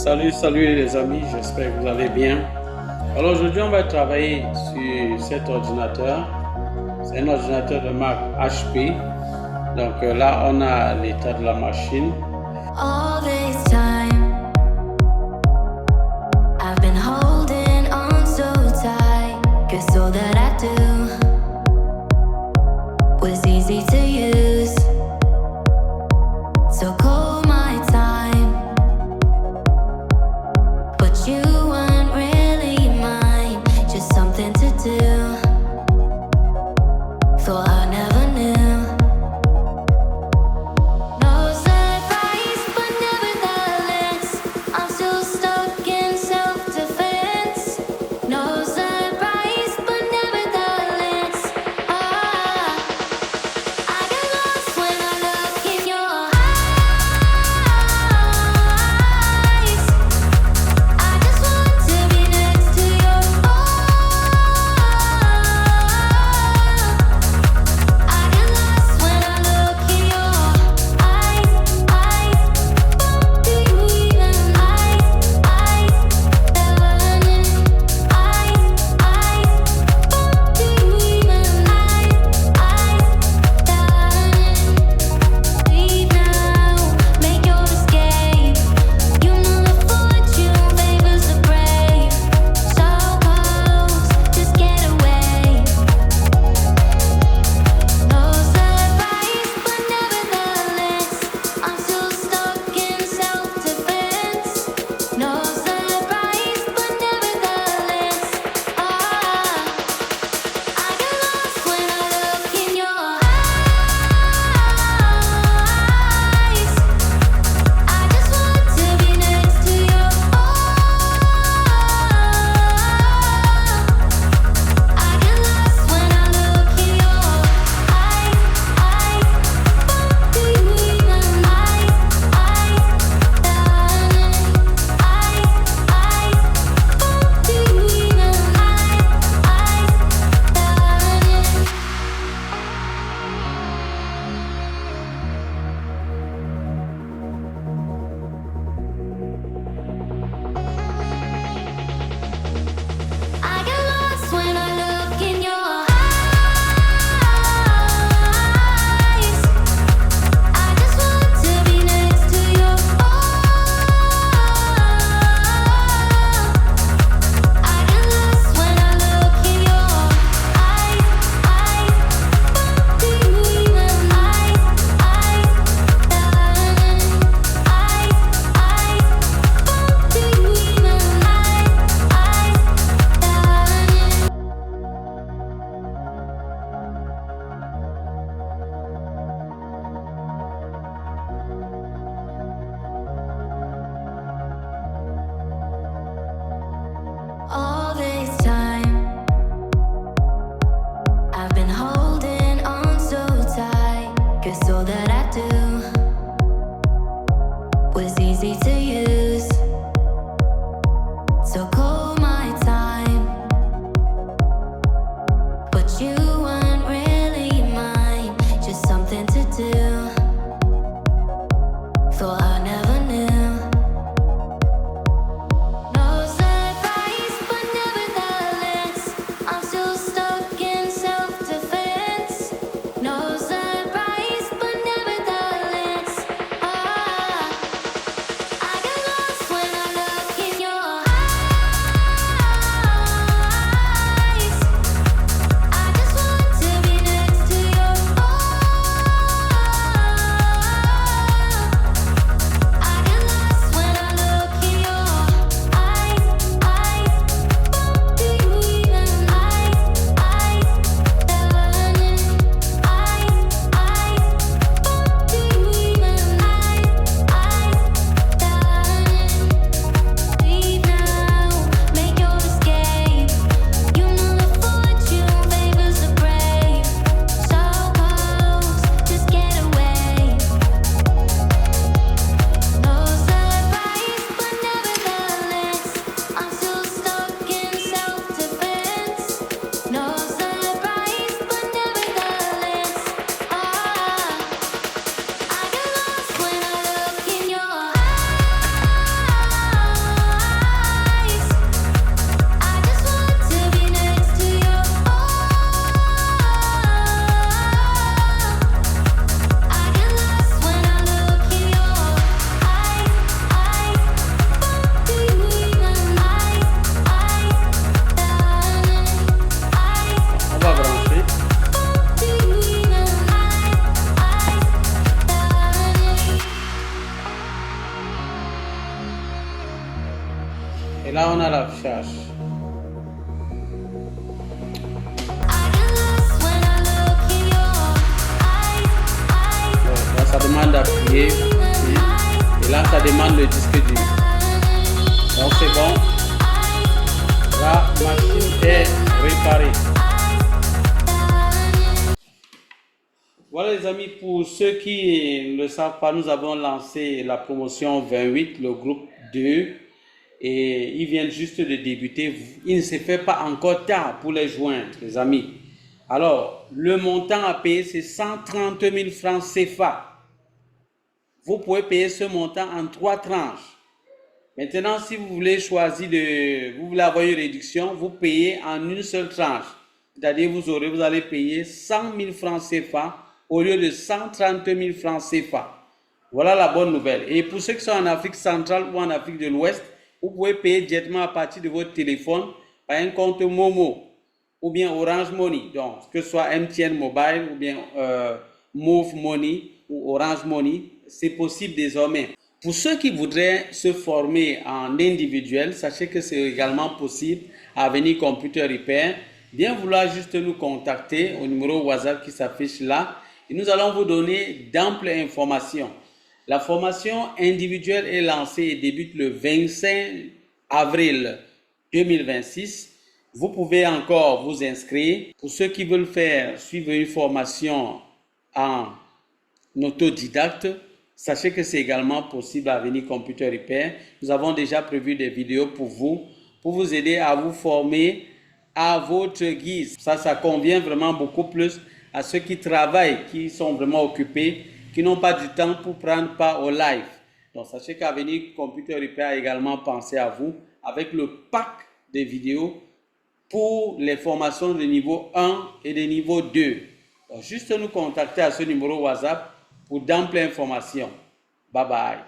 Salut les amis, j'espère que vous allez bien. Alors aujourd'hui on va travailler sur cet ordinateur. C'est un ordinateur de marque HP. Donc là on a l'état de la machine. All this time, I've been holding on so tight, 'cause all that I do was easy to use. So call my time, but you weren't really mine, just something to do. Thought I never knew. No surprise, but never Et là, on a l'affichage. Là, ça demande d'appuyer. Et là, ça demande le disque dur. Donc, c'est bon. La machine est réparée. Voilà les amis, pour ceux qui ne le savent pas, nous avons lancé la promotion 28, le groupe 2. Et ils viennent juste de débuter. Il ne se fait pas encore tard pour les joindre, les amis. Alors, le montant à payer, c'est 130 000 francs CFA. Vous pouvez payer ce montant en 3 tranches. Maintenant, si vous voulez choisir vous voulez avoir une réduction, vous payez en une seule tranche. C'est-à-dire, vous allez payer 100 000 francs CFA au lieu de 130 000 francs CFA. Voilà la bonne nouvelle. Et pour ceux qui sont en Afrique centrale ou en Afrique de l'Ouest, vous pouvez payer directement à partir de votre téléphone par un compte Momo ou bien Orange Money. Donc, que ce soit MTN Mobile ou bien Move Money ou Orange Money, c'est possible désormais. Pour ceux qui voudraient se former en individuel, sachez que c'est également possible à Avenir Computer Repair. Bien vouloir juste nous contacter au numéro WhatsApp qui s'affiche là et nous allons vous donner d'amples informations. La formation individuelle est lancée et débute le 25 avril 2026. Vous pouvez encore vous inscrire. Pour ceux qui veulent suivre une formation en autodidacte, sachez que c'est également possible à Avenir Computer Repair. Nous avons déjà prévu des vidéos pour vous aider à vous former à votre guise. Ça convient vraiment beaucoup plus à ceux qui travaillent, qui sont vraiment occupés, qui n'ont pas du temps pour prendre part au live. Donc, sachez qu'Avenir Computer Repair a également pensé à vous avec le pack de vidéos pour les formations de niveau 1 et de niveau 2. Donc, juste nous contacter à ce numéro WhatsApp pour d'amples informations. Bye bye.